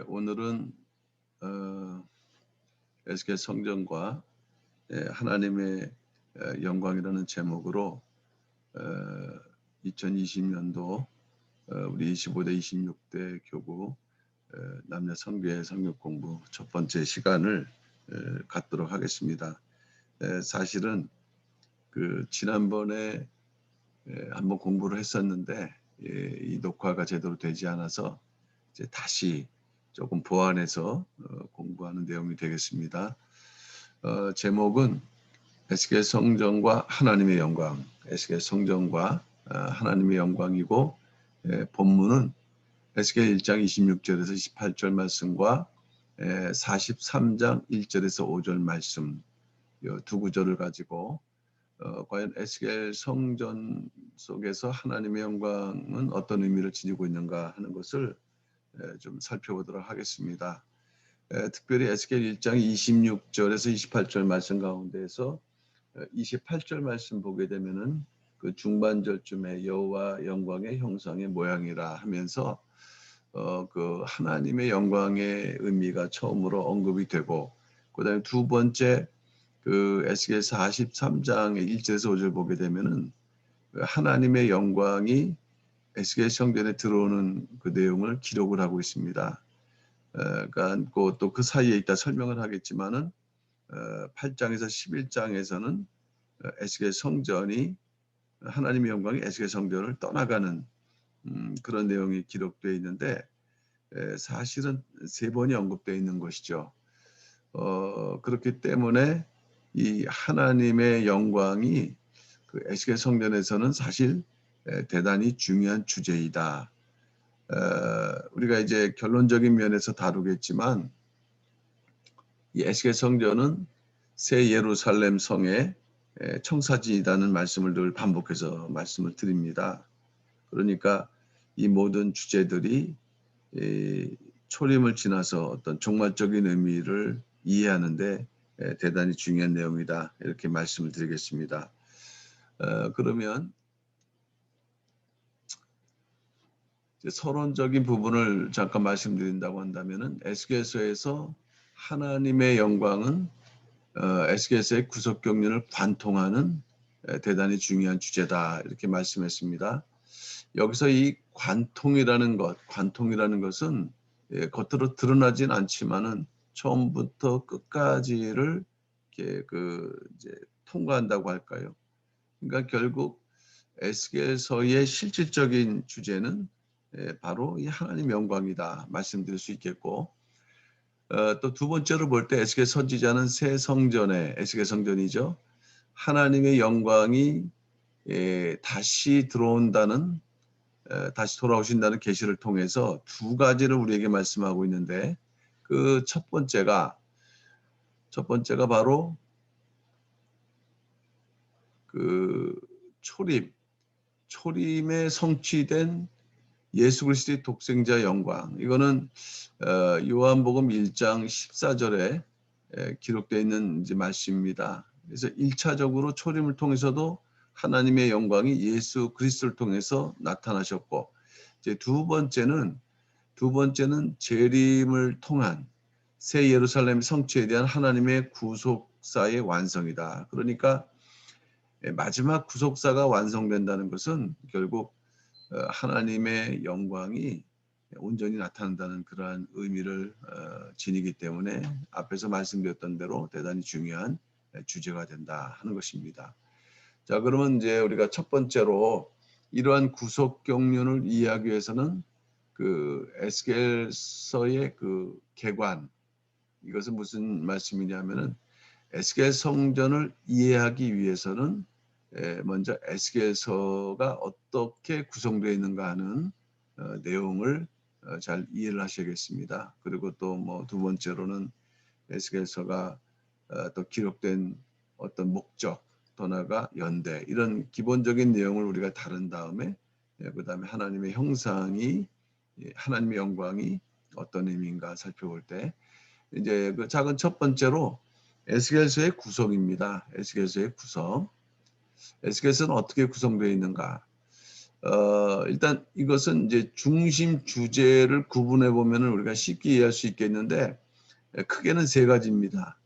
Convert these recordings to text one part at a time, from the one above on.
오늘은 에스겔 성전과 하나님의 영광이라는 제목으로 2020년도 우리 25대 26대 교구 남녀 선교회 성역 공부 첫 번째 시간을 갖도록 하겠습니다. 사실은 지난번에 한번 공부를 했었는데 이 녹화가 제대로 되지 않아서 이제 다시 조금 보완해서 공부하는 내용이 되겠습니다. 제목은 에스겔 성전과 하나님의 영광, 에스겔 성전과 하나님의 영광이고 본문은 에스겔 1장 26절에서 28절 말씀과 43장 1절에서 5절 말씀 이 두 구절을 가지고 과연 에스겔 성전 속에서 하나님의 영광은 어떤 의미를 지니고 있는가 하는 것을 좀 살펴보도록 하겠습니다. 특별히 에스겔 1장 26절에서 28절 말씀 가운데에서 28절 말씀 보게 되면은 그 중반절쯤에 여호와 영광의 형상의 모양이라 하면서 그 하나님의 영광의 의미가 처음으로 언급이 되고, 그다음에 두 번째 그 에스겔 43장의 1절에서 5절 보게 되면은 하나님의 영광이 에스겔 성전에 들어오는 그 내용을 기록을 하고 있습니다. 그러니까 또 그 사이에 있다 설명을 하겠지만은 8장에서 11장에서는 에스겔 성전이 하나님의 영광이 에스겔 성전을 떠나가는 그런 내용이 기록되어 있는데 사실은 세 번이 언급되어 있는 것이죠. 그렇기 때문에 이 하나님의 영광이 그 에스겔 성전에서는 사실 대단히 중요한 주제이다. 우리가 이제 결론적인 면에서 다루겠지만 이 에스겔 성전은 새 예루살렘 성의 청사진이라는 말씀을 늘 반복해서 말씀을 드립니다. 그러니까 이 모든 주제들이 초림을 지나서 어떤 종말적인 의미를 이해하는데 대단히 중요한 내용이다, 이렇게 말씀을 드리겠습니다. 그러면 서론적인 부분을 잠깐 말씀드린다고 한다면은 에스겔서에서 하나님의 영광은 에스겔서의 구속 경륜을 관통하는 대단히 중요한 주제다, 이렇게 말씀했습니다. 여기서 이 관통이라는 것은 겉으로 드러나진 않지만은 처음부터 끝까지를 이렇게 이제 통과한다고 할까요? 그러니까 결국 에스겔서의 실질적인 주제는 바로 이 하나님 영광이다 말씀드릴 수 있겠고, 또 두 번째로 볼 때 에스겔 선지자는 새 성전에, 에스겔 성전이죠, 하나님의 영광이 다시 들어온다는, 다시 돌아오신다는 계시를 통해서 두 가지를 우리에게 말씀하고 있는데, 그 첫 번째가 바로 그 초림에 성취된 예수 그리스도의 독생자 영광. 이거는 요한복음 1장 14절에 기록되어 있는 이제 말씀입니다. 그래서 1차적으로 초림을 통해서도 하나님의 영광이 예수 그리스도를 통해서 나타나셨고, 이제 두 번째는 재림을 통한 새 예루살렘 성취에 대한 하나님의 구속사의 완성이다. 그러니까 마지막 구속사가 완성된다는 것은 결국 하나님의 영광이 온전히 나타난다는 그러한 의미를 지니기 때문에 앞에서 말씀드렸던 대로 대단히 중요한 주제가 된다 하는 것입니다. 자, 그러면 이제 우리가 첫 번째로 이러한 구속 경륜을 이해하기 위해서는 그 에스겔서의 그 개관, 이것은 무슨 말씀이냐면은 에스겔 성전을 이해하기 위해서는 먼저 에스겔서가 어떻게 구성되어 있는가 하는 내용을 잘 이해를 하셔야겠습니다. 그리고 또 뭐 두 번째로는 에스겔서가 또 기록된 어떤 목적, 또 나아가 연대, 이런 기본적인 내용을 우리가 다룬 다음에 그 다음에 하나님의 형상이, 하나님의 영광이 어떤 의미인가 살펴볼 때, 이제 그 작은 첫 번째로 에스겔서의 구성입니다. 에스겔서의 구성. 에스겔서는 어떻게 구성되어 있는가? 일단 이것은 이제 중심 주제를 구분해 보면은 우리가 쉽게 이해할 수 있겠는데 크게는 세 가지입니다.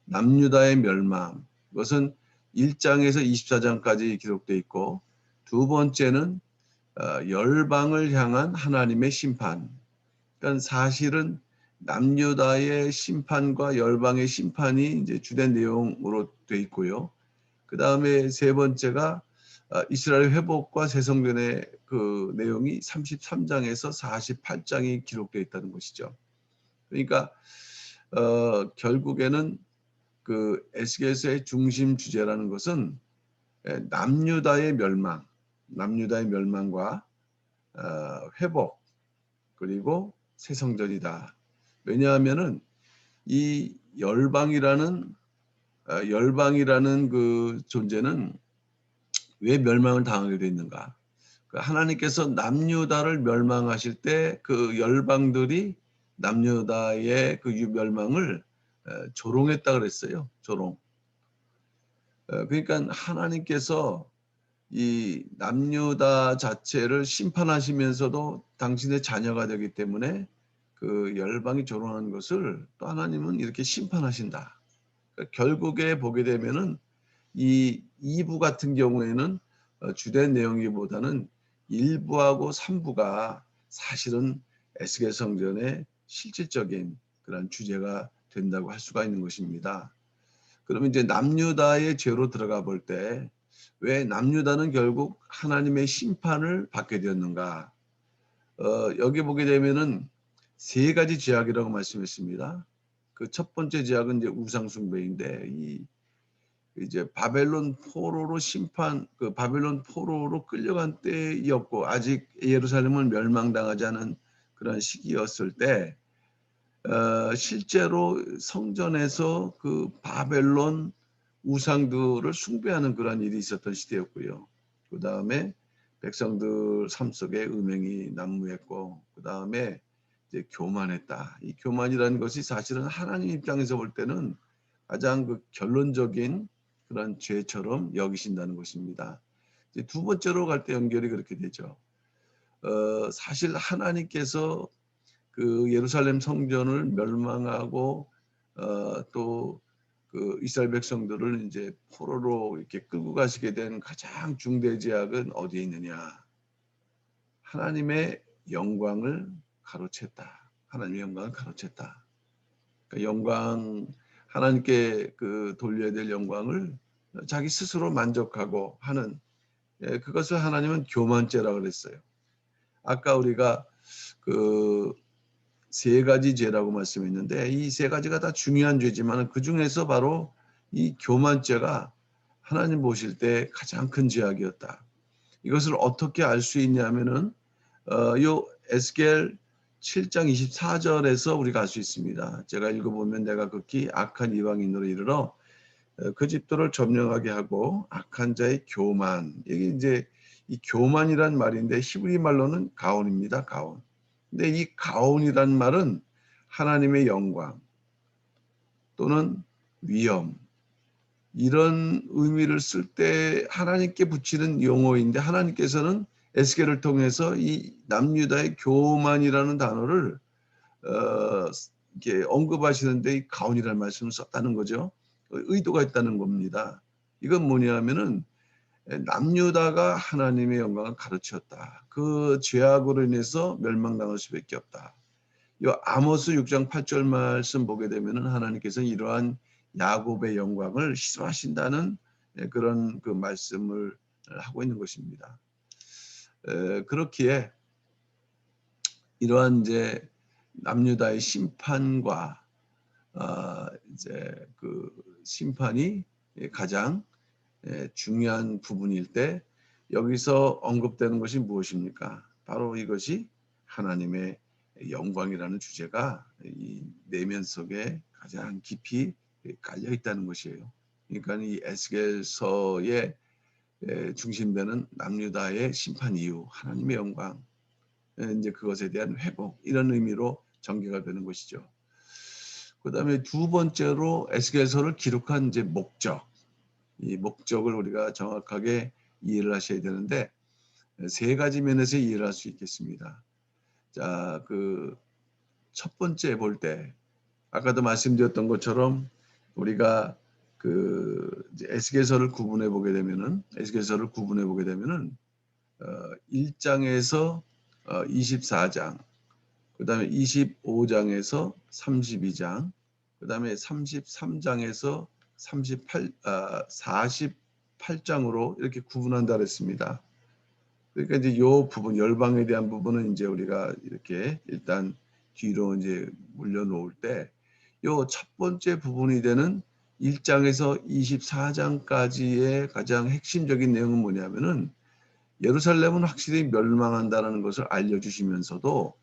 남유다의 멸망. 이것은 1장에서 24장까지 기록되어 있고 두 번째는 열방을 향한 하나님의 심판. 그러니까 사실은 남유다의 심판과 열방의 심판이 이제 주된 내용으로 되어 있고요. 그 다음에 세 번째가 이스라엘 회복과 새성전의 그 내용이 33장에서 48장이 기록되어 있다는 것이죠. 그러니까 결국에는 그 에스겔서의 중심 주제라는 것은 남유다의 멸망, 남유다의 멸망과 회복 그리고 새성전이다. 왜냐하면은 이 열방이라는 그 존재는 왜 멸망을 당하게 됐는가? 하나님께서 남유다를 멸망하실 때 그 열방들이 남유다의 그 멸망을 조롱했다 그랬어요. 조롱. 그러니까 하나님께서 이 남유다 자체를 심판하시면서도 당신의 자녀가 되기 때문에 그 열방이 조롱하는 것을 또 하나님은 이렇게 심판하신다. 그러니까 결국에 보게 되면은 이 2부 같은 경우에는 주된 내용이보다는 1부하고 3부가 사실은 에스겔 성전의 실질적인 그런 주제가 된다고 할 수가 있는 것입니다. 그러면 이제 남유다의 죄로 들어가 볼 때 왜 남유다는 결국 하나님의 심판을 받게 되었는가? 여기 보게 되면은 세 가지 죄악이라고 말씀했습니다. 그 첫 번째 죄악은 이제 우상 숭배인데 이제 바벨론 포로로 끌려간 때였고 아직 예루살렘은 멸망당하지 않은 그런 시기였을 때 실제로 성전에서 그 바벨론 우상들을 숭배하는 그런 일이 있었던 시대였고요. 그 다음에 백성들 삶 속에 음행이 난무했고, 그 다음에 이제 교만했다. 이 교만이라는 것이 사실은 하나님 입장에서 볼 때는 가장 그 결론적인 그런 죄처럼 여기신다는 것입니다. 이제 두 번째로 갈 때 연결이 그렇게 되죠. 사실 하나님께서 그 예루살렘 성전을 멸망하고 또 그 이스라엘 백성들을 이제 포로로 이렇게 끌고 가시게 된 가장 중대 제약은 어디에 있느냐? 하나님의 영광을 가로챘다. 하나님의 영광을 가로챘다. 그러니까 하나님께 그 돌려야 될 영광을 자기 스스로 만족하고 하는 그것을 하나님은 교만죄라고 그랬어요. 아까 우리가 그 세 가지 죄라고 말씀했는데 이 세 가지가 다 중요한 죄지만 그 중에서 바로 이 교만죄가 하나님 보실 때 가장 큰 죄악이었다. 이것을 어떻게 알 수 있냐면은 요 에스겔 7장 24절에서 우리가 알 수 있습니다. 제가 읽어보면 내가 극히 악한 이방인으로 이르러 그 집들을 점령하게 하고 악한 자의 교만. 이게 이제 이 교만이란 말인데 히브리 말로는 가온입니다. 가온. 근데 이 가온이란 말은 하나님의 영광 또는 위엄 이런 의미를 쓸 때 하나님께 붙이는 용어인데 하나님께서는 에스겔을 통해서 이 남유다의 교만이라는 단어를 이렇게 언급하시는데 이 가온이라는 말씀을 썼다는 거죠. 의도가 있다는 겁니다. 이건 뭐냐면은 남유다가 하나님의 영광을 가르쳤다. 그 죄악으로 인해서 멸망당할 수밖에 없다. 이 아모스 6장 8절 말씀 보게 되면은 하나님께서 이러한 야곱의 영광을 희소하신다는 그런 그 말씀을 하고 있는 것입니다. 그렇기에 이러한 이제 남유다의 심판과 이제 그 심판이 가장 중요한 부분일 때 여기서 언급되는 것이 무엇입니까? 바로 이것이 하나님의 영광이라는 주제가 이 내면 속에 가장 깊이 깔려 있다는 것이에요. 그러니까 이 에스겔서의 중심되는 남유다의 심판 이후 하나님의 영광, 이제 그것에 대한 회복 이런 의미로 전개가 되는 것이죠. 그다음에 두 번째로 에스겔서를 기록한 이제 목적, 이 목적을 우리가 정확하게 이해를 하셔야 되는데 세 가지 면에서 이해를 할 수 있겠습니다. 자, 그 첫 번째 볼 때 아까도 말씀드렸던 것처럼 우리가 그 에스겔서를 구분해 보게 되면은 1장에서 24장, 그다음에 25장에서 32장, 그다음에 33장에서 48장으로 이렇게 구분한다 그랬습니다. 그러니까 이제 요 부분 열방에 대한 부분은 이제 우리가 이렇게 일단 뒤로 이제 물려놓을 때 요 첫 번째 부분이 되는 1장에서 24장까지의 가장 핵심적인 내용은 뭐냐면은 예루살렘은 확실히 멸망한다는 것을 알려주시면서도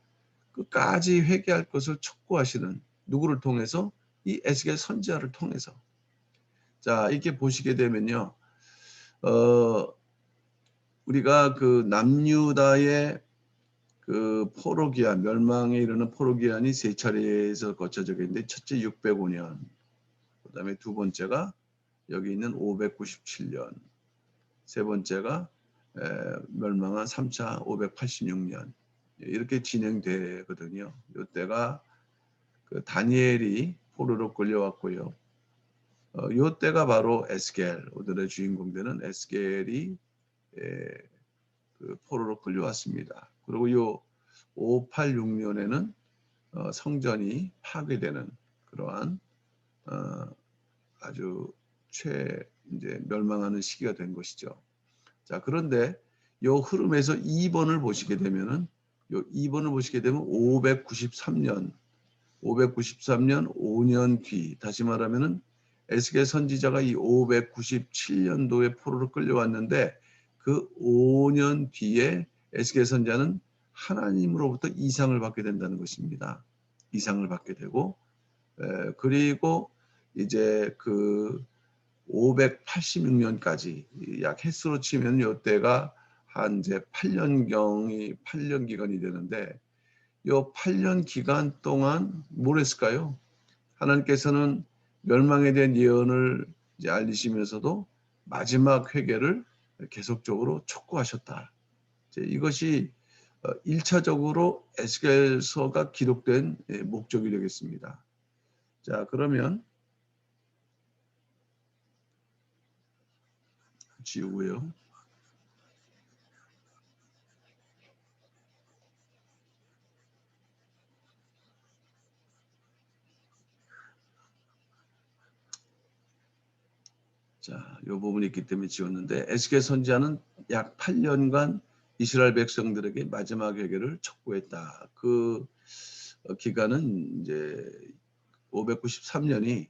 끝까지 회개할 것을 촉구하시는 누구를 통해서? 이 에스겔 선지자를 통해서. 자, 이렇게 보시게 되면요. 우리가 그 남유다의 그 포로기한, 멸망에 이르는 포로기한이 세 차례에서 거쳐져 있는데 첫째 605년, 그다음에 두 번째가 여기 있는 597년, 세 번째가 멸망한 3차 586년 이렇게 진행되거든요. 이때가 그 다니엘이 포로로 끌려왔고요. 이때가 바로 에스겔, 오늘의 주인공 되는 에스겔이 그 포로로 끌려왔습니다. 그리고 요 586년에는 성전이 파괴되는 그러한 아주 이제 멸망하는 시기가 된 것이죠. 자, 그런데 요 흐름에서 2번을 보시게 되면은 요 2번을 보시게 되면 593년 5년 뒤, 다시 말하면은 에스겔 선지자가 이 597년도에 포로로 끌려왔는데 그 5년 뒤에 에스겔 선지자는 하나님으로부터 이상을 받게 된다는 것입니다. 이상을 받게 되고 그리고 이제 그 586년까지 약 횟수로 치면 이때가 한 이제 8년 기간이 되는데 요 8년 기간 동안 뭘 했을까요? 하나님께서는 멸망에 대한 예언을 이제 알리시면서도 마지막 회개를 계속적으로 촉구하셨다. 이것이 1차적으로 에스겔서가 기록된 목적이 되겠습니다. 자, 그러면 지우고요. 자, 이 부분이 있기 때문에 지웠는데 에스겔 선지자는 약 8년간 이스라엘 백성들에게 마지막 회개를 촉구했다. 그 기간은 이제 593년이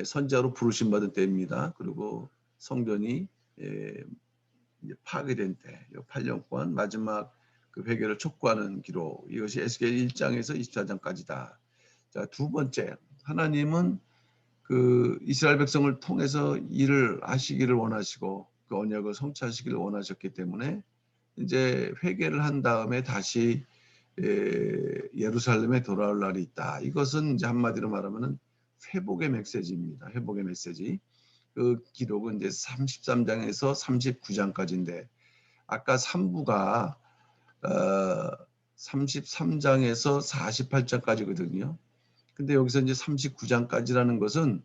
선지자로 부르심 받은 때입니다. 그리고 성전이 이제 파괴된 때, 8년 동안 마지막 그 회개를 촉구하는 기록. 이것이 에스겔 1장에서 24장까지다. 자, 두 번째, 하나님은 그 이스라엘 백성을 통해서 일을 하시기를 원하시고 그 언약을 성취하시기를 원하셨기 때문에 이제 회개를 한 다음에 다시 예루살렘에 돌아올 날이 있다. 이것은 이제 한마디로 말하면은 회복의 메시지입니다. 회복의 메시지. 그 기록은 이제 33장에서 39장까지인데 아까 3부가 33장에서 48장까지거든요. 근데 여기서 이제 39장까지라는 것은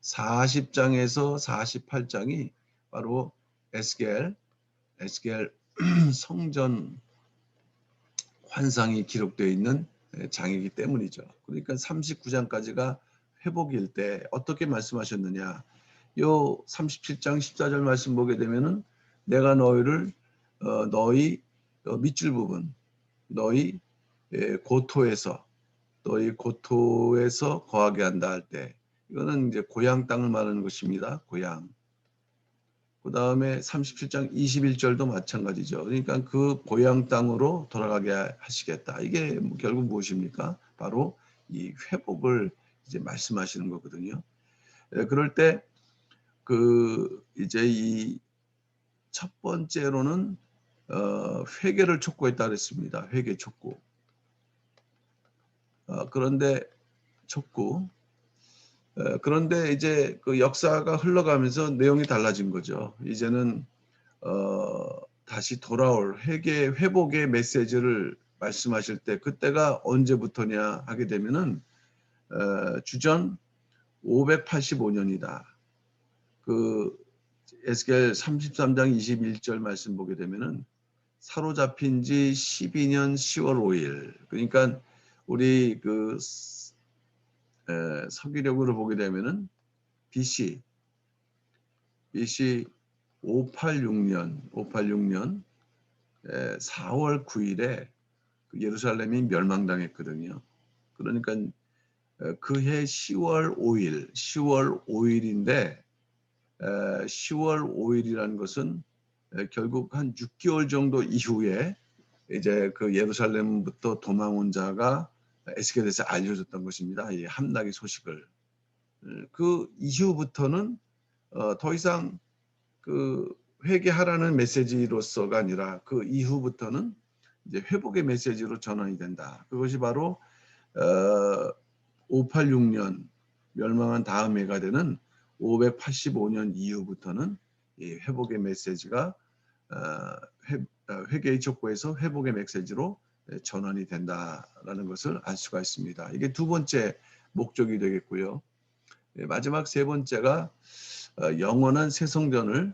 40장에서 48장이 바로 에스겔 성전 환상이 기록되어 있는 장이기 때문이죠. 그러니까 39장까지가 회복일 때 어떻게 말씀하셨느냐. 요 37장 14절 말씀 보게 되면은 내가 너희를 너희 밑줄 부분 너희 고토에서 거하게 한다 할 때 이거는 이제 고향 땅을 말하는 것입니다. 고향. 그 다음에 37장 21절도 마찬가지죠. 그러니까 그 고향 땅으로 돌아가게 하시겠다. 이게 결국 무엇입니까? 바로 이 회복을 이제 말씀하시는 거거든요. 그럴 때 그 이제 이 첫 번째로는 회개를 촉구했다 그랬습니다. 회개 촉구. 그런데 촉구. 그런데 이제 그 역사가 흘러가면서 내용이 달라진 거죠. 이제는 다시 돌아올 회복의 메시지를 말씀하실 때 그때가 언제부터냐 하게 되면은 주전 585년이다. 그 에스겔 33장 21절 말씀 보게 되면은 사로잡힌 지 12년 10월 5일. 그러니까 우리 서기력으로 보게 되면은 BC 586년 4월 9일에 예루살렘이 멸망당했거든요. 그러니까 그해 10월 5일인데 10월 5일이라는 것은 결국 한 6개월 정도 이후에 이제 그 예루살렘부터 도망 온 자가 에스겔에서 알려졌던 것입니다. 이 함락의 소식을. 그 이후부터는 더 이상 그 회개하라는 메시지로서가 아니라 그 이후부터는 이제 회복의 메시지로 전환이 된다. 그것이 바로 586년 멸망한 다음 해가 되는 585년 이후부터는 이 회복의 메시지가 회개의 촉구에서 회복의 메시지로 전환이 된다라는 것을 알 수가 있습니다. 이게 두 번째 목적이 되겠고요. 마지막 세 번째가 영원한 새 성전을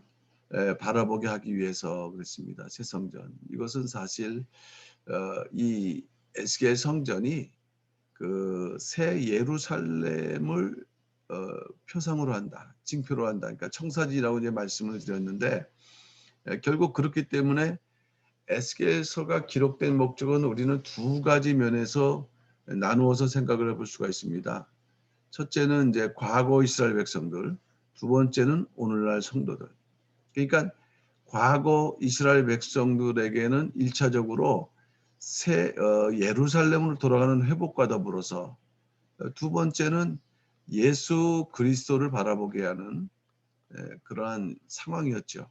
바라보게 하기 위해서 그렇습니다. 새 성전. 이것은 사실 이 에스겔 성전이 그 새 예루살렘을 표상으로 한다, 징표로 한다. 그러니까 청사지라고 이제 말씀을 드렸는데 결국 그렇기 때문에 에스겔서가 기록된 목적은 우리는 두 가지 면에서 나누어서 생각을 해볼 수가 있습니다. 첫째는 이제 과거 이스라엘 백성들, 두 번째는 오늘날 성도들. 그러니까 과거 이스라엘 백성들에게는 1차적으로 새 예루살렘으로 돌아가는 회복과 더불어서 두 번째는 예수 그리스도를 바라보게 하는 그러한 상황이었죠.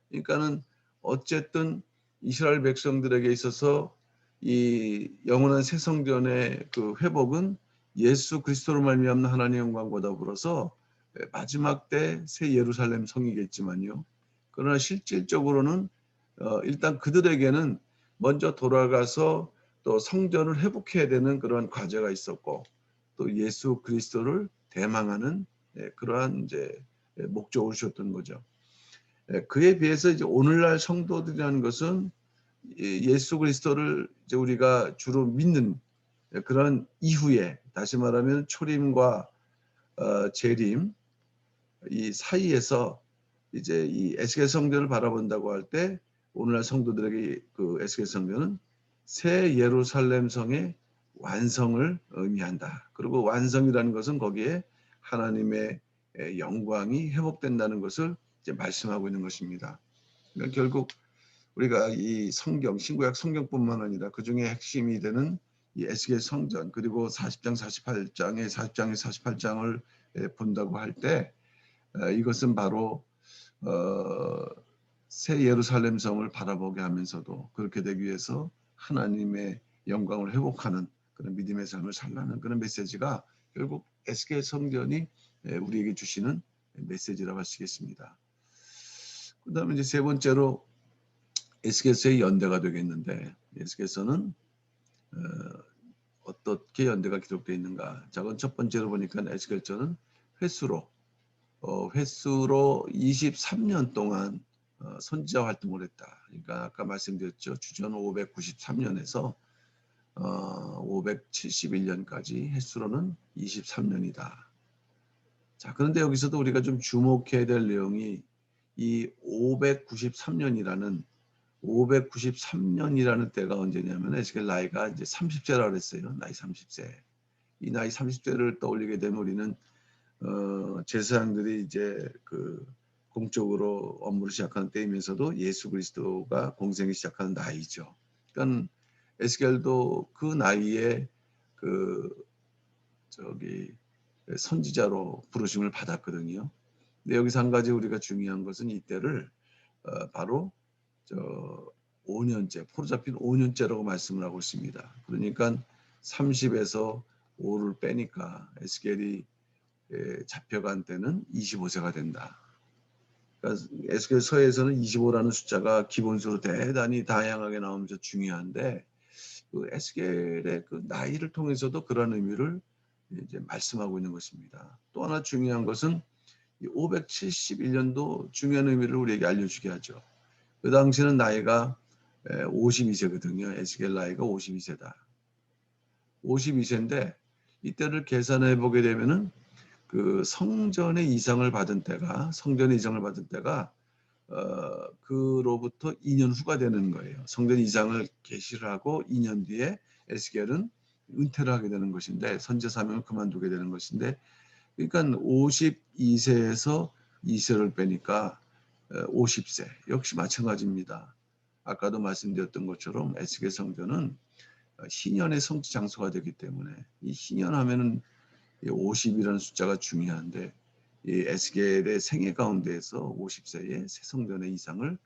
그러니까는 어쨌든 이스라엘 백성들에게 있어서 이 영원한 새 성전의 그 회복은 예수 그리스도로 말미암는 하나님의 영광과 더불어서 마지막 때 새 예루살렘 성이겠지만요. 그러나 실질적으로는 일단 그들에게는 먼저 돌아가서 또 성전을 회복해야 되는 그런 과제가 있었고 또 예수 그리스도를 대망하는 그러한 이제 목적을 주셨던 거죠. 그에 비해서 이제 오늘날 성도들이라는 것은 예수 그리스도를 이제 우리가 주로 믿는 그런 이후에 다시 말하면 초림과 재림 이 사이에서 이제 이 에스겔 성전을 바라본다고 할 때 오늘날 성도들에게 그 에스겔 성전은 새 예루살렘 성의 완성을 의미한다. 그리고 완성이라는 것은 거기에 하나님의 영광이 회복된다는 것을 이제 말씀하고 있는 것입니다. 그러니까 결국 우리가 이 성경, 신구약 성경뿐만 아니라 그 중에 핵심이 되는 이 에스겔 성전 그리고 40장, 48장의 40장의 48장을 본다고 할 때 이것은 바로 새 예루살렘 성을 바라보게 하면서도 그렇게 되기 위해서 하나님의 영광을 회복하는 그런 믿음의 삶을 살라는 그런 메시지가 결국 에스겔 성전이 우리에게 주시는 메시지라고 할 수 있겠습니다. 그 다음에 이제 세 번째로 에스겔서의 연대가 되겠는데 에스겔서는 어떻게 연대가 기록되어 있는가. 자, 그건 첫 번째로 보니까 에스겔서는 횟수로 23년 동안 선지자 활동을 했다. 그러니까 아까 말씀드렸죠. 주전 593년에서 571년까지 횟수로는 23년이다. 자, 그런데 여기서도 우리가 좀 주목해야 될 내용이 이 593년이라는 때가 언제냐면 에스겔 나이가 이제 30세라고 그랬어요. 나이 30세. 이 나이 30세를 떠올리게 되면 우리는 제사장들이 이제 그 공적으로 업무를 시작하는 때이면서도 예수 그리스도가 공생이 시작하는 나이죠. 그러니까 에스겔도 그 나이에 그 선지자로 부르심을 받았거든요. 근데 여기서 한 가지 우리가 중요한 것은 이때를 바로 5년째, 포로 잡힌 5년째라고 말씀을 하고 있습니다. 그러니까 30에서 5를 빼니까 에스겔이 잡혀간 때는 25세가 된다. 그러니까 에스겔서에서는 25라는 숫자가 기본수로 대단히 다양하게 나오면서 중요한데 그 에스겔의 그 나이를 통해서도 그런 의미를 이제 말씀하고 있는 것입니다. 또 하나 중요한 것은 571년도 중요한 의미를 우리에게 알려주게 하죠. 그 당시는 나이가 52세거든요. 에스겔 나이가 52세다. 52세인데 이때를 계산해 보게 되면은 그 성전의 이상을 받은 때가 그로부터 2년 후가 되는 거예요. 성전 이상을 계시를 하고 2년 뒤에 에스겔은 은퇴를 하게 되는 것인데 선지 사명을 그만두게 되는 것인데 그러니까 52세에서 2세를 빼니까 50세 역시 마찬가지입니다. 아까도 말씀드렸던 것처럼 에스겔 성전은 희년의 성지 장소가 되기 때문에 이 희년 하면은 50이라는 숫자가 중요한데 이 에스겔의 생애 가운데에서 50세의 새 성전의 이상을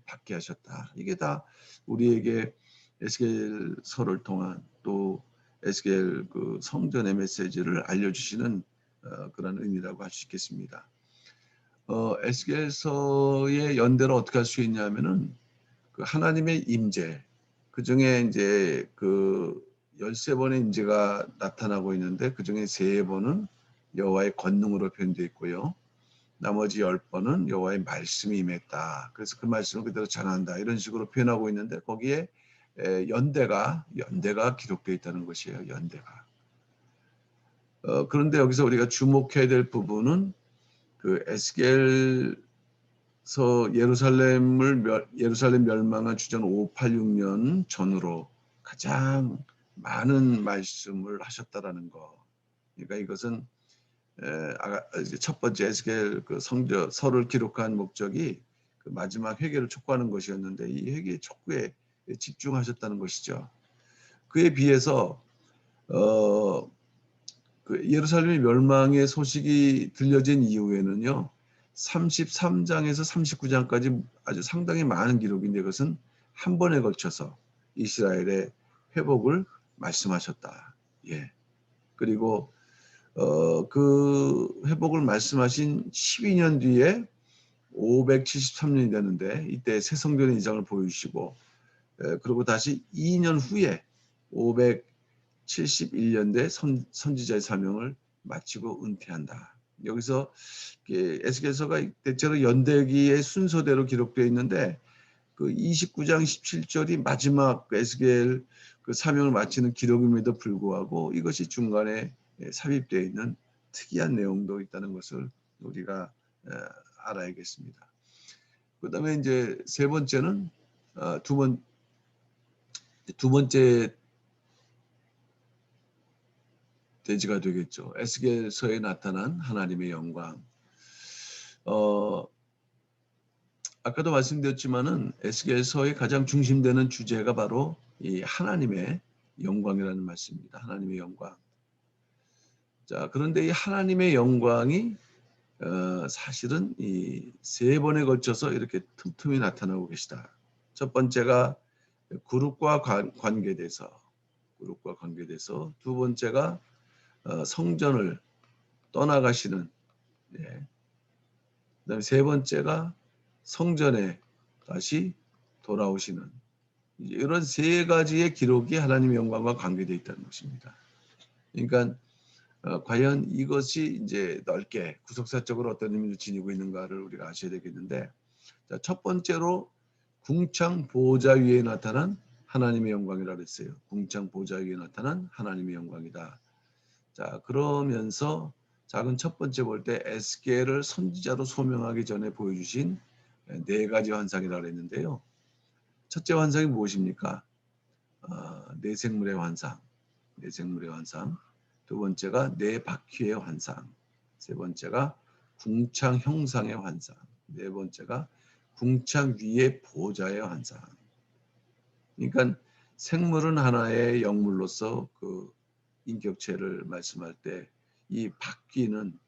받게 하셨다. 이게 다 우리에게 에스겔서를 통한 또 에스겔 그 성전의 메시지를 알려주시는 그런 의미라고 할 수 있겠습니다. 에스겔서의 연대를 어떻게 할 수 있냐면은 그 하나님의 임재 그 중에 이제 그 13번의 임재가 나타나고 있는데 그 중에 3번은 여호와의 권능으로 표현되어 있고요. 나머지 10번은 여호와의 말씀이 임했다. 그래서 그 말씀을 그대로 전한다. 이런 식으로 표현하고 있는데 거기에 연대가 기록되어 있다는 것이에요. 연대가. 그런데 여기서 우리가 주목해야 될 부분은 그 에스겔서 예루살렘 멸망한 주전 586년 전으로 가장 많은 말씀을 하셨다라는 거. 그러니까 이것은 첫 번째 에스겔 그 서를 기록한 목적이 그 마지막 회개를 촉구하는 것이었는데 이 회개 촉구에 집중하셨다는 것이죠. 그에 비해서 그 예루살렘의 멸망의 소식이 들려진 이후에는요. 33장에서 39장까지 아주 상당히 많은 기록인데 그것은 한 번에 걸쳐서 이스라엘의 회복을 말씀하셨다. 예. 그리고 그 회복을 말씀하신 12년 뒤에 573년이 되는데 이때 새 성전의 이장을 보여주시고 그리고 다시 2년 후에 571년대 선지자의 사명을 마치고 은퇴한다. 여기서 에스겔서가 대체로 연대기의 순서대로 기록되어 있는데 그 29장 17절이 마지막 에스겔 그 사명을 마치는 기록임에도 불구하고 이것이 중간에 삽입되어 있는 특이한 내용도 있다는 것을 우리가 알아야겠습니다. 그다음에 이제 세 번째는 두 번째 대지가 되겠죠. 에스겔서에 나타난 하나님의 영광. 아까도 말씀드렸지만은 에스겔서의 가장 중심되는 주제가 바로 이 하나님의 영광이라는 말씀입니다. 하나님의 영광. 자, 그런데 이 하나님의 영광이 사실은 이 세 번에 걸쳐서 이렇게 틈틈이 나타나고 계시다. 첫 번째가 그룹과 관계돼서 두 번째가 성전을 떠나가시는 예. 그다음에 세 번째가 성전에 다시 돌아오시는 이런 세 가지의 기록이 하나님의 영광과 관계되어 있다는 것입니다. 그러니까 과연 이것이 이제 넓게 구속사적으로 어떤 의미를 지니고 있는가를 우리가 아셔야 되겠는데 자, 첫 번째로 궁창 보좌 위에 나타난 하나님의 영광이라고 했어요. 궁창 보좌 위에 나타난 하나님의 영광이다. 자, 그러면서 작은 첫 번째 볼 때 에스겔을 선지자로 소명하기 전에 보여주신 네 가지 환상이라고 했는데요. 첫째 환상이 무엇입니까? 네 생물의 환상. 두 번째가 네 바퀴의 환상. 세 번째가 궁창 형상의 환상. 네 번째가 궁창 위의 보좌의 환상. 그러니까 생물은 하나의 영물로서 그 인격체를 말씀할 때 이 바퀴는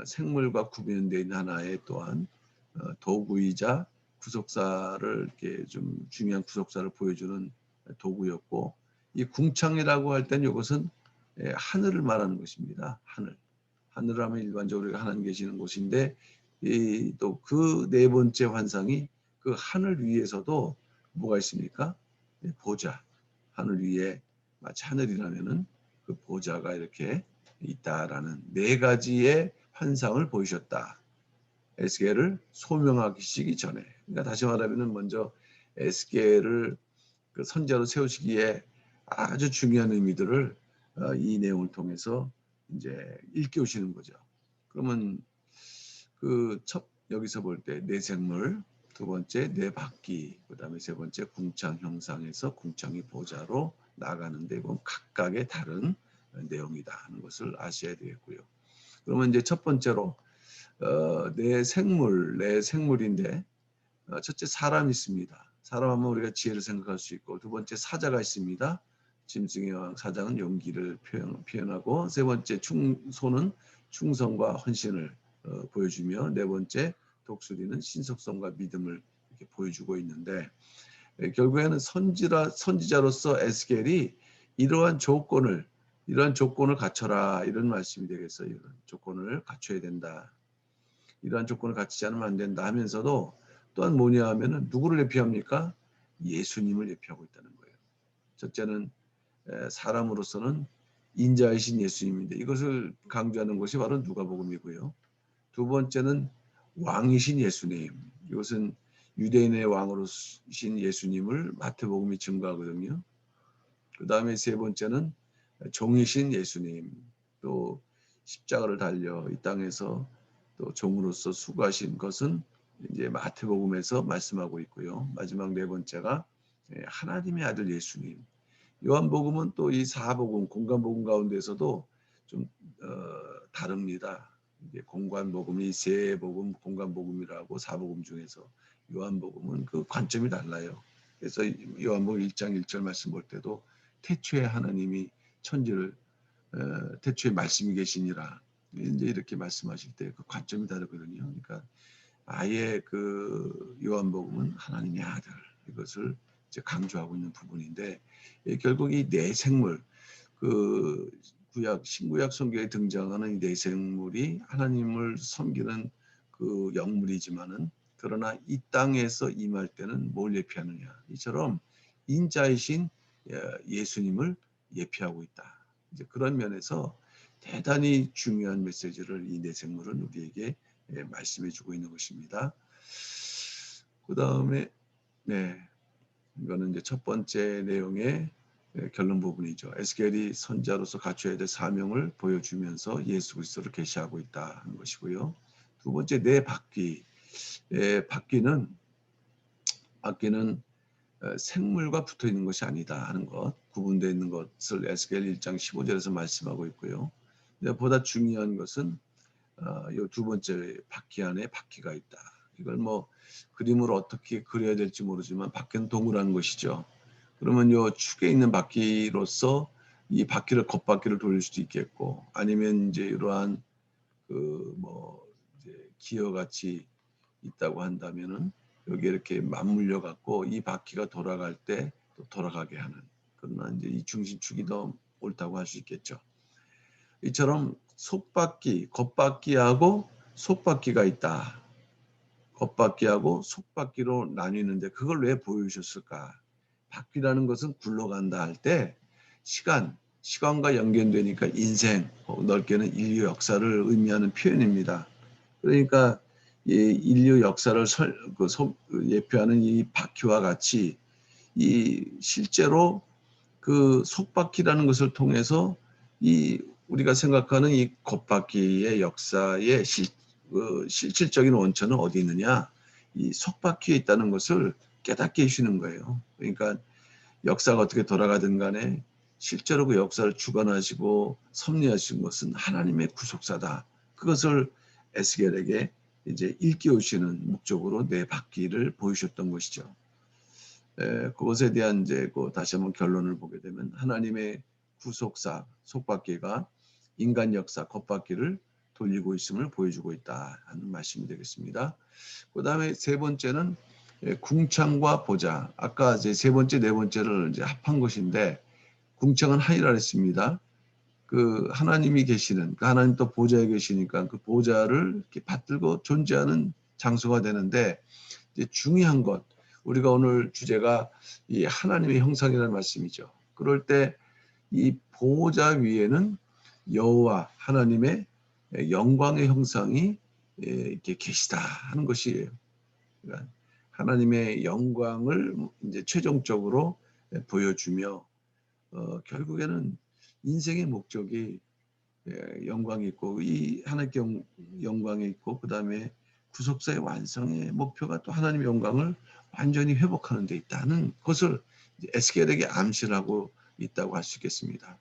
생물과 구별되어 있는 하나의 또한 도구이자 구속사를 이렇게 좀 중요한 구속사를 보여주는 도구였고 이 궁창이라고 할 때는 이것은 하늘을 말하는 것입니다. 하늘. 하늘 하면 일반적으로 하나님 계시는 곳인데 또 그 네 번째 환상이 그 하늘 위에서도 뭐가 있습니까? 보좌. 하늘 위에 마치 하늘이라면은 그 보좌가 이렇게 있다라는 네 가지의 환상을 보이셨다. 에스겔을 소명하시기 전에. 그러니까 다시 말하면은 먼저 에스겔을 그 선자로 세우시기에 아주 중요한 의미들을 이 내용을 통해서 이제 일깨우시는 거죠. 그러면 그 첫 여기서 볼 때 내생물, 두 번째 내바퀴, 그다음에 세 번째 궁창 형상에서 궁창이 보좌로 나가는데 이건 각각의 다른 내용이다 하는 것을 아셔야 되겠고요. 그러면 이제 첫 번째로 내생물인데 첫째 사람이 있습니다. 사람 하면 우리가 지혜를 생각할 수 있고 두 번째 사자가 있습니다. 짐승의 왕 사자는 용기를 표현하고 세 번째 소는 충성과 헌신을 보여주며 네 번째 독수리는 신속성과 믿음을 이렇게 보여주고 있는데 결국에는 선지자로서 에스겔이 이러한 조건을 갖춰라 이런 말씀이 되겠어요. 이런 조건을 갖춰야 된다. 이러한 조건을 갖추지 않으면 안 된다 하면서도 또한 뭐냐 하면은 누구를 예표합니까? 예수님을 예표하고 있다는 거예요. 첫째는 사람으로서는 인자이신 예수님인데 이것을 강조하는 것이 바로 누가복음이고요. 두 번째는 왕이신 예수님. 이것은 유대인의 왕으로신 예수님을 마태복음이 증거하거든요. 그 다음에 세 번째는 종이신 예수님. 또 십자가를 달려 이 땅에서 또 종으로서 수고하신 것은 이제 마태복음에서 말씀하고 있고요. 마지막 네 번째가 하나님의 아들 예수님. 요한복음은 또 이 사복음, 공간복음 가운데서도 좀 다릅니다. 이게 공간복음이 세 복음, 공간복음이라고 사복음 중에서 요한복음은 그 관점이 달라요. 그래서 요한복음 1장 1절 말씀 볼 때도 태초에 하나님이 천지를 태초에 말씀이 계시니라 이제 이렇게 말씀하실 때 그 관점이 다르거든요. 그러니까 아예 그 요한복음은 하나님의 아들 이것을 이제 강조하고 있는 부분인데 결국 이 내생물 그 신구약 성경에 등장하는 이 내생물이 하나님을 섬기는 그 영물이지만은 그러나 이 땅에서 임할 때는 뭘 예표하느냐 이처럼 인자이신 예수님을 예표하고 있다. 이제 그런 면에서 대단히 중요한 메시지를 이 내생물은 우리에게 말씀해주고 있는 것입니다. 그 다음에 이거는 이제 첫 번째 내용의 결론 부분이죠. 에스겔이 선자로서 갖춰야 될 사명을 보여주면서 예수 그리스도를 계시하고 있다 하는 것이고요. 두 번째 내 바퀴. 바퀴는 생물과 붙어 있는 것이 아니다 하는 것, 구분되어 있는 것을 에스겔 1장 15절에서 말씀하고 있고요. 보다 중요한 것은 이 두 번째 바퀴 안에 바퀴가 있다. 이걸 뭐 그림으로 어떻게 그려야 될지 모르지만 바퀴는 동그란 것이죠. 그러면 요 축에 있는 바퀴로서 이 바퀴를 겉바퀴를 돌릴 수도 있겠고 아니면 이제 이러한 그 뭐 이제 기어 같이 있다고 한다면은 여기 이렇게 맞물려 갖고 이 바퀴가 돌아갈 때 또 돌아가게 하는 그러나 이제 이 중심축이 더 옳다고 할 수 있겠죠. 이처럼 겉바퀴하고 속바퀴가 있다. 겉바퀴하고 속바퀴로 나뉘는데 그걸 왜 보여주셨을까? 바퀴라는 것은 굴러간다 할 때 시간과 연결되니까 인생, 넓게는 인류 역사를 의미하는 표현입니다. 그러니까 이 인류 역사를 예표하는 이 바퀴와 같이 이 실제로 그 속바퀴라는 것을 통해서 이 우리가 생각하는 이 겉바퀴의 역사의 실질적인 원천은 어디 있느냐? 이 속바퀴에 있다는 것을 깨닫게 해주시는 거예요. 그러니까 역사가 어떻게 돌아가든 간에 실제로 그 역사를 주관하시고 섭리하신 것은 하나님의 구속사다. 그것을 에스겔에게 이제 일깨우시는 목적으로 내 바퀴를 보이셨던 것이죠. 그것에 대한 이제 다시 한번 결론을 보게 되면 하나님의 구속사 속바퀴가 인간 역사 겉바퀴를 돌리고 있음을 보여주고 있다 하는 말씀이 되겠습니다. 그 다음에 세 번째는 궁창과 보좌. 아까 이제 세 번째, 네 번째를 이제 합한 것인데 궁창은 하이라 했습니다. 그 하나님이 계시는, 그 하나님 또 보좌에 계시니까 그 보좌를 이렇게 받들고 존재하는 장소가 되는데, 이제 중요한 것, 우리가 오늘 주제가 이 하나님의 형상이라는 말씀이죠. 그럴 때 이 보호자 위에는 여호와 하나님의 영광의 형상이 이렇게 계시다 하는 것이에요. 그러니까 하나님의 영광을 이제 최종적으로 보여주며, 결국에는 인생의 목적이 영광이 있고, 이 하나님께 영광이 있고, 그 다음에 구속사의 완성의 목표가 또 하나님의 영광을 완전히 회복하는 데 있다는 것을 에스겔에게 암시를 하고 있다고 할 수 있겠습니다.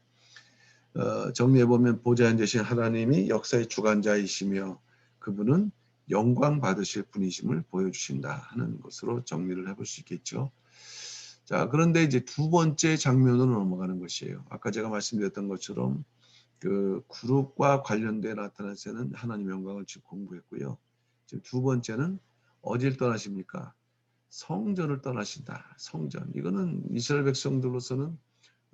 정리해보면 보좌에 앉으신 하나님이 역사의 주관자이시며 그분은 영광 받으실 분이심을 보여주신다 하는 것으로 정리를 해볼 수 있겠죠. 자, 그런데 이제 두 번째 장면으로 넘어가는 것이에요. 아까 제가 말씀드렸던 것처럼 그 그룹과 관련돼 나타난 새는 하나님의 영광을 지금 공부했고요. 지금 두 번째는 어딜 떠나십니까? 성전을 떠나신다. 성전. 이거는 이스라엘 백성들로서는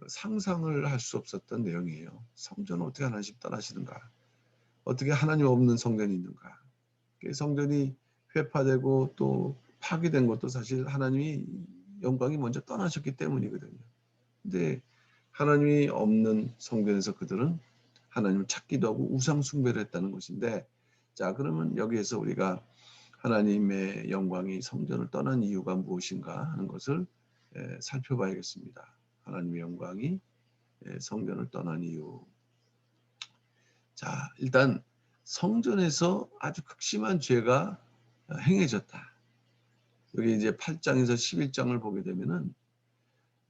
상상을 할 수 없었던 내용이에요. 성전을 어떻게 하나씩 떠나시는가? 어떻게 하나님 없는 성전이 있는가? 성전이 회파되고 또 파괴된 것도 사실 하나님이 영광이 먼저 떠나셨기 때문이거든요. 근데 하나님이 없는 성전에서 그들은 하나님을 찾기도 하고 우상 숭배를 했다는 것인데, 자, 그러면 여기에서 우리가 하나님의 영광이 성전을 떠난 이유가 무엇인가 하는 것을 살펴봐야겠습니다. 하나님의 영광이 성전을 떠난 이유. 자, 일단 성전에서 아주 극심한 죄가 행해졌다. 여기 이제 8장에서 11장을 보게 되면은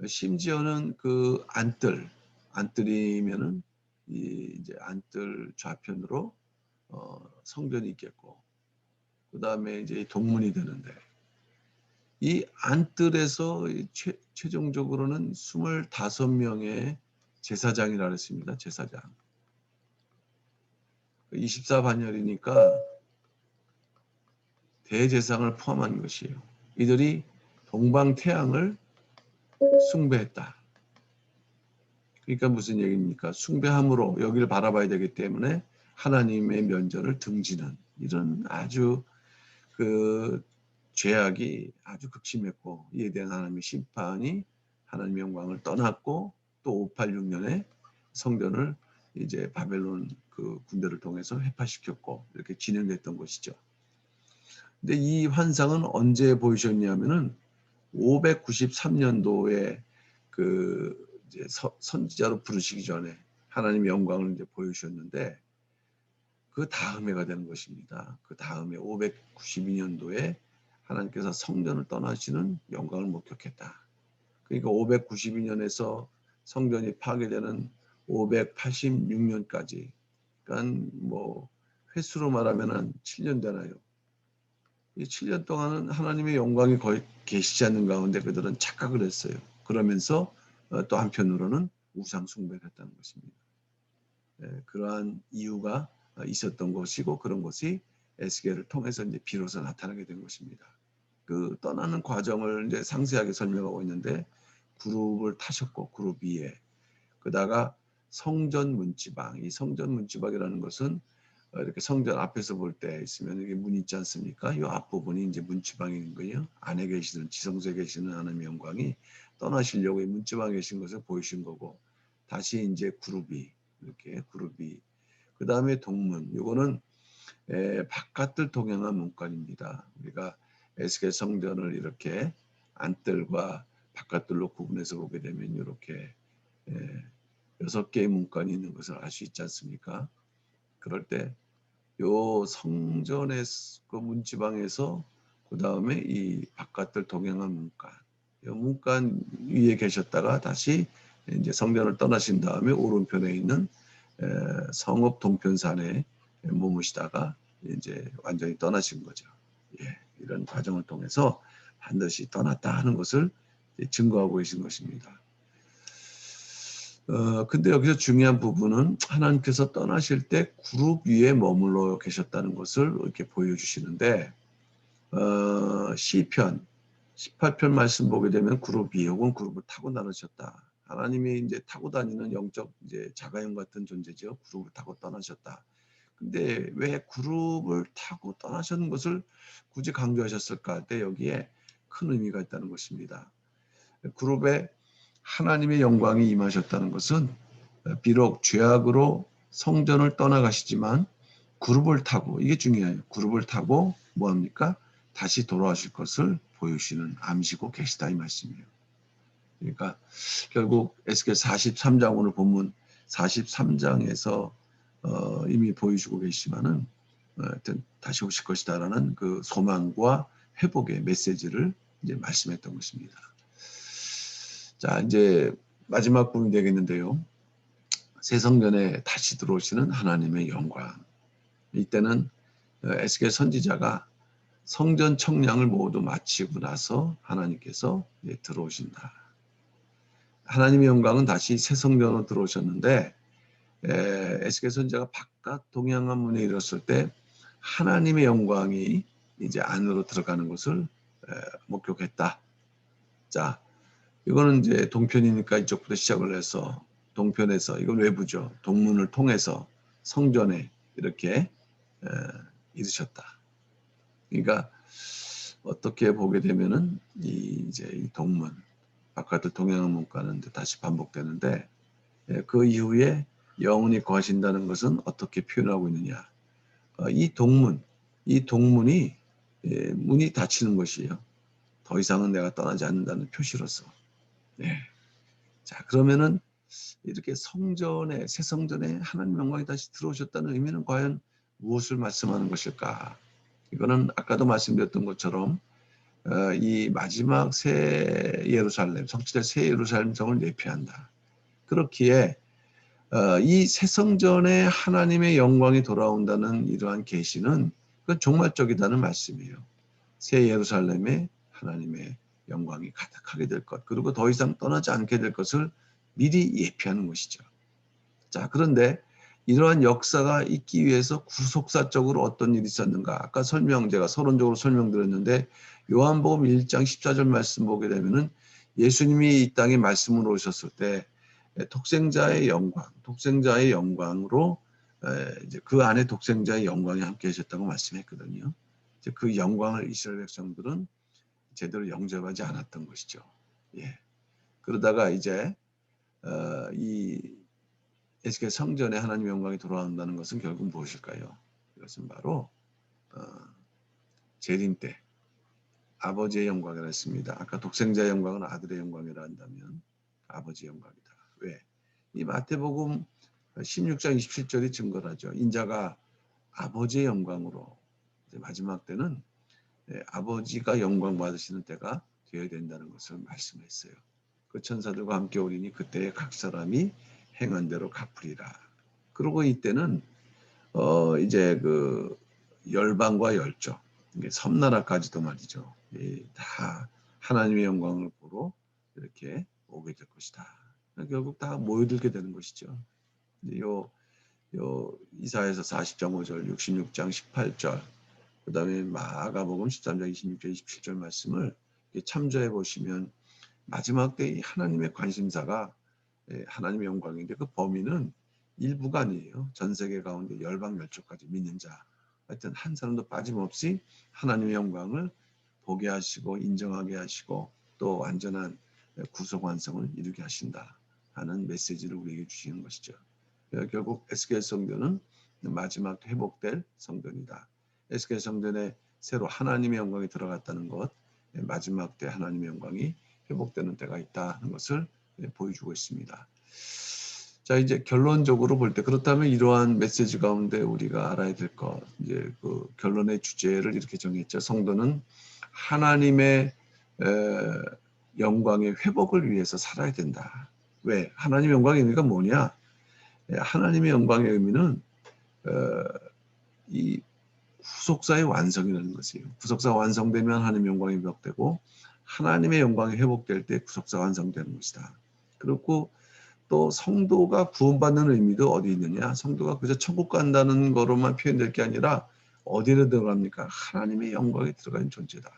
심지어는 그 안뜰이면은 이제 안뜰 좌편으로 성전이 있겠고, 그 다음에 이제 동문이 되는데, 이 안뜰에서 최종적으로는 25명의 제사장이라 했습니다. 제사장. 24반열이니까 대제사장을 포함한 것이에요. 이들이 동방태양을 숭배했다. 그러니까 무슨 얘기입니까? 숭배함으로 여기를 바라봐야 되기 때문에 하나님의 면전을 등지는 이런 아주 그 죄악이 아주 극심했고, 이에 대한 하나님의 심판이 하나님의 영광을 떠났고, 또 586년에 성전을 이제 바벨론 그 군대를 통해서 회파시켰고, 이렇게 진행됐던 것이죠. 근데 이 환상은 언제 보이셨냐면은 593년도에 그 이제 선지자로 부르시기 전에 하나님의 영광을 이제 보여주셨는데, 그 다음해가 되는 것입니다. 그 다음에 592년도에 하나님께서 성전을 떠나시는 영광을 목격했다. 그러니까 592년에서 성전이 파괴되는 586년까지, 그러니까 뭐 횟수로 말하면 한 7년 되나요? 이 7년 동안은 하나님의 영광이 거의 계시지 않는 가운데 그들은 착각을 했어요. 그러면서 또 한편으로는 우상 숭배를 했다는 것입니다. 그러한 이유가 있었던 것이고, 그런 것이 에스겔을 통해서 이제 비로소 나타나게 된 것입니다. 그 떠나는 과정을 이제 상세하게 설명하고 있는데, 그룹을 타셨고 그룹 위에 그다가 성전 문지방, 이 성전 문지방이라는 것은 이렇게 성전 앞에서 볼 때 있으면 이게 문이 있지 않습니까? 이 앞부분이 이제 문지방인 거예요. 안에 계시는 지성소에 계시는 하나님의 영광이 떠나시려고 이 문지방에 계신 것을 보이신 거고, 다시 이제 그룹이 이렇게 그룹이, 그 다음에 동문, 이거는 바깥을 동행한 문간입니다. 우리가 에스겔 성전을 이렇게 안뜰과 바깥들로 구분해서 보게 되면 이렇게 6개의 문간이 있는 것을 알 수 있지 않습니까? 그럴 때 요 성전의 그 문지방에서 그 다음에 이 바깥들 동행한 문간, 이 문간 위에 계셨다가 다시 이제 성전을 떠나신 다음에 오른편에 있는 성읍 동편산에 머무시다가 이제 완전히 떠나신 거죠. 예, 이런 과정을 통해서 반드시 떠났다 하는 것을 증거하고 계신 것입니다. 근데 여기서 중요한 부분은 하나님께서 떠나실 때 그룹 위에 머물러 계셨다는 것을 이렇게 보여주시는데, 시편 18편 말씀 보게 되면 그룹 위 혹은 그룹을 타고 나누셨다 하나님이 이제 타고 다니는 영적 이제 자가용 같은 존재죠. 구름을 타고 떠나셨다. 근데 왜 구름을 타고 떠나셨는 것을 굳이 강조하셨을까 할 때 여기에 큰 의미가 있다는 것입니다. 구름에 하나님의 영광이 임하셨다는 것은 비록 죄악으로 성전을 떠나가시지만 그룹을 타고, 이게 중요해요. 그룹을 타고 뭐합니까? 다시 돌아오실 것을 보여주시는 암시고 계시다 이 말씀이에요. 그러니까 결국 에스겔 43장 오늘 본문 43장에서 이미 보여주고 계시지만은 하여튼 다시 오실 것이다라는 그 소망과 회복의 메시지를 이제 말씀했던 것입니다. 자, 이제 마지막 부분이 되겠는데요. 새 성전에 다시 들어오시는 하나님의 영광. 이때는 에스겔 선지자가 성전 청량을 모두 마치고 나서 하나님께서 들어오신다. 하나님의 영광은 다시 새 성전으로 들어오셨는데 에스겔 선지자가 바깥 동양한 문에 이르렀을 때 하나님의 영광이 이제 안으로 들어가는 것을 목격했다. 자, 이거는 이제 동편이니까 이쪽부터 시작을 해서 동편에서, 이건 외부죠. 동문을 통해서 성전에 이렇게 이르셨다. 그러니까 어떻게 보게 되면은 이제 이 동문 바깥을 동양한 문과는 다시 반복되는데 그 이후에 영원히 거하신다는 것은 어떻게 표현하고 있느냐? 이 동문이 문이 닫히는 것이에요. 더 이상은 내가 떠나지 않는다는 표시로서. 네. 자, 그러면은 이렇게 성전에, 새 성전에 하나님 영광이 다시 들어오셨다는 의미는 과연 무엇을 말씀하는 것일까? 이거는 아까도 말씀드렸던 것처럼 이 마지막 새 예루살렘, 성취될 새 예루살렘 성을 예표한다. 그렇기에 이 새 성전에 하나님의 영광이 돌아온다는 이러한 계시는 그건 종말적이다는 말씀이에요. 새 예루살렘에 하나님의 영광이 가득하게 될 것, 그리고 더 이상 떠나지 않게 될 것을 미리 예표하는 것이죠. 자, 그런데 이러한 역사가 있기 위해서 구속사적으로 어떤 일이 있었는가? 아까 제가 서론적으로 설명드렸는데 요한복음 1장 14절 말씀 보게 되면은 예수님이 이 땅에 말씀으로 오셨을 때 독생자의 영광으로 이제 그 안에 독생자의 영광이 함께 하셨다고 말씀했거든요. 이제 그 영광을 이스라엘 백성들은 제대로 영접하지 않았던 것이죠. 예. 그러다가 이제 이 에스겔 성전에 하나님의 영광이 돌아온다는 것은 결국 무엇일까요? 이것은 바로 재림 때 아버지의 영광이라 했습니다. 아까 독생자의 영광은 아들의 영광이라 한다면 아버지의 영광이다. 왜? 이 마태복음 16장 27절이 증거를 하죠. 인자가 아버지의 영광으로 마지막 때는 아버지가 영광 받으시는 때가 되어야 된다는 것을 말씀했어요. 그 천사들과 함께 오리니 그때에 각 사람이 행한 대로 갚으리라. 그리고 이때는 이제 그 열방과 열족, 섬나라까지도 말이죠. 다 하나님의 영광을 보러 이렇게 오게 될 것이다. 결국 다 모여들게 되는 것이죠. 요 이사야서 40장 5절, 66장 18절, 그 다음에 마가복음 13장 26절, 27절 말씀을 참조해 보시면 마지막 때 이 하나님의 관심사가 하나님의 영광인데 그 범위는 일부가 아니에요. 전 세계 가운데 열방 열족까지 믿는 자, 하여튼 한 사람도 빠짐없이 하나님의 영광을 보게 하시고 인정하게 하시고 또 완전한 구속 완성을 이루게 하신다 하는 메시지를 우리에게 주시는 것이죠. 결국 에스겔 성전은 마지막 회복될 성전이다. 에스겔 성전에 새로 하나님의 영광이 들어갔다는 것, 마지막 때 하나님의 영광이 회복되는 때가 있다는 것을 보여주고 있습니다. 자, 이제 결론적으로 볼 때 그렇다면 이러한 메시지 가운데 우리가 알아야 될 것, 이제 그 결론의 주제를 이렇게 정했죠. 성도는 하나님의 영광의 회복을 위해서 살아야 된다. 왜? 하나님의 영광의 의미가 뭐냐? 하나님의 영광의 의미는 이 구속사의 완성이라는 것이에요. 구속사가 완성되면 하나님의 영광이 회복되고 하나님의 영광이 회복될 때 구속사가 완성되는 것이다. 그리고 또 성도가 구원받는 의미도 어디 있느냐? 성도가 그저 천국 간다는 거로만 표현될 게 아니라 어디로 들어갑니까? 하나님의 영광에 들어가는 존재다.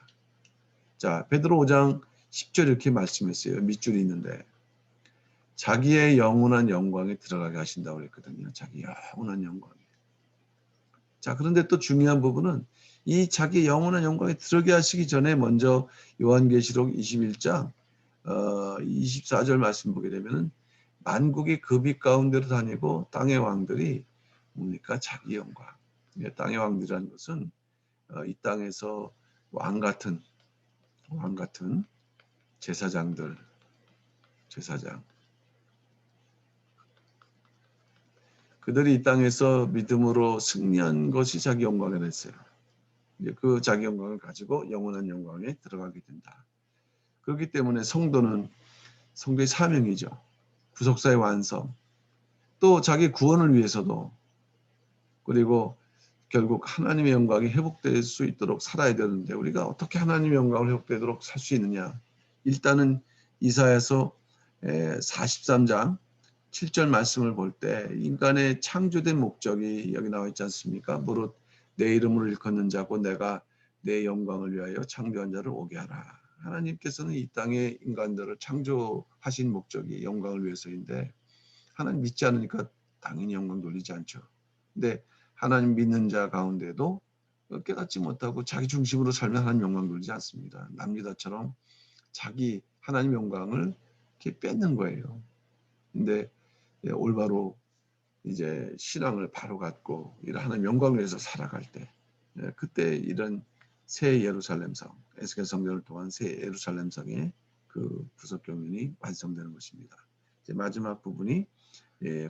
자, 베드로 5장 10절 이렇게 말씀했어요. 밑줄이 있는데 자기의 영원한 영광에 들어가게 하신다고 그랬거든요. 자기 영원한 영광에. 자, 그런데 또 중요한 부분은 이 자기 영원한 영광에 들어가게 하시기 전에 먼저 요한계시록 21장 24절 말씀 보게 되면은 만국이 그 빛 가운데로 다니고 땅의 왕들이 뭡니까? 자기 영광. 땅의 왕들이라는 것은 이 땅에서 왕 같은 제사장들, 제사장. 그들이 이 땅에서 믿음으로 승리한 것이 자기 영광이 됐어요. 이제 그 자기 영광을 가지고 영원한 영광에 들어가게 된다. 그렇기 때문에 성도는 성도의 사명이죠. 구속사의 완성. 또 자기 구원을 위해서도 그리고 결국 하나님의 영광이 회복될 수 있도록 살아야 되는데 우리가 어떻게 하나님의 영광을 회복되도록 살 수 있느냐. 일단은 이사야서 43장 7절 말씀을 볼 때 인간의 창조된 목적이 여기 나와 있지 않습니까? 무릇 내 이름을 일컫는 자고 내가 내 영광을 위하여 창조한 자를 오게 하라. 하나님께서는 이 땅의 인간들을 창조하신 목적이 영광을 위해서인데 하나님 믿지 않으니까 당연히 영광 돌리지 않죠. 근데 하나님 믿는 자 가운데도 깨닫지 못하고 자기 중심으로 살면 하나님 영광 돌리지 않습니다. 남유다처럼 자기 하나님 영광을 이렇게 뺏는 거예요. 근데 올바로 이제 신앙을 바로 갖고 이런 하나님 영광을 위해서 살아갈 때 그때 이런 새 예루살렘성, 에스겔 성전을 통한 새 예루살렘성의 그 구속 경륜이 완성되는 것입니다. 이제 마지막 부분이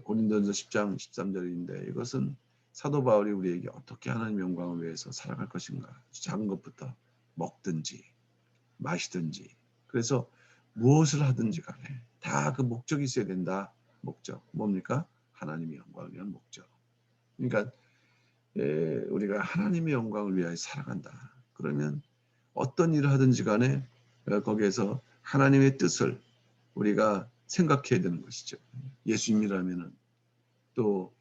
고린도전서 10장 13절인데 이것은 사도 바울이 우리에게 어떻게 하나님 영광을 위해서 살아갈 것인가. 작은 것부터 먹든지 마시든지 그래서 무엇을 하든지 간에 다 그 목적이 있어야 된다. 목적 뭡니까? 하나님의 영광을 위한 목적. 그러니까 우리가 하나님의 영광을 위하여 살아간다. 그러면 어떤 일을 하든지 간에 거기에서 하나님의 뜻을 우리가 생각해야 되는 것이죠. 예수님이라면은 또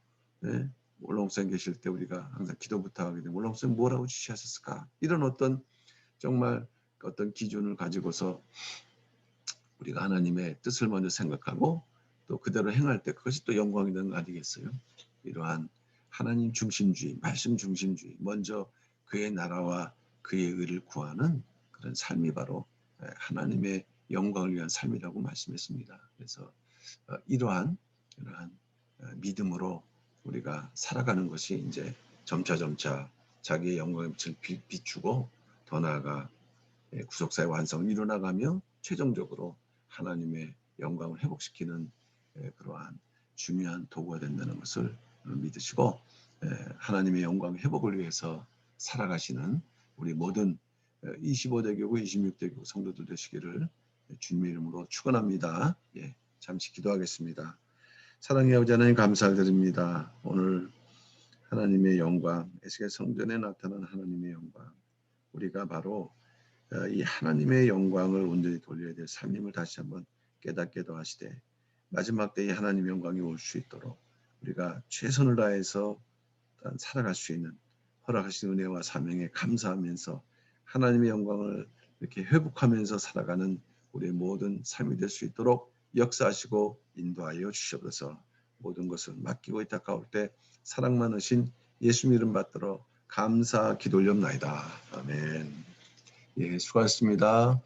올라옥산 계실 때 우리가 항상 기도부터 하게 되면 올라옥산 뭐라고 지시하셨을까? 이런 어떤 정말 어떤 기준을 가지고서 우리가 하나님의 뜻을 먼저 생각하고 또 그대로 행할 때 그것이 또 영광이 되는 거 아니겠어요? 이러한 하나님 중심주의, 말씀 중심주의, 먼저 그의 나라와 그의 의를 구하는 그런 삶이 바로 하나님의 영광을 위한 삶이라고 말씀했습니다. 그래서 이러한 믿음으로 우리가 살아가는 것이 이제 점차 자기의 영광의 빛을 비추고 더 나아가 구속사의 완성을 이뤄나가며 최종적으로 하나님의 영광을 회복시키는 그러한 중요한 도구가 된다는 것을 믿으시고 하나님의 영광 회복을 위해서 살아가시는 우리 모든 25대 교구, 26대 교구 성도들 되시기를 주님의 이름으로 축원합니다. 잠시 기도하겠습니다. 사랑의 아버지 하나님 감사드립니다. 오늘 하나님의 영광, 에스겔 성전에 나타난 하나님의 영광, 우리가 바로 이 하나님의 영광을 온전히 돌려야 될 삶임을 다시 한번 깨닫게도 하시되 마지막 때에 하나님의 영광이 올 수 있도록 우리가 최선을 다해서 살아갈 수 있는 허락하신 은혜와 사명에 감사하면서 하나님의 영광을 이렇게 회복하면서 살아가는 우리의 모든 삶이 될 수 있도록 역사하시고 인도하여 주시옵소서. 모든 것을 맡기고 있다가올 때 사랑 많으신 예수님 이름 받들어 감사 기도 올렵나이다. 아멘. 수고하셨습니다.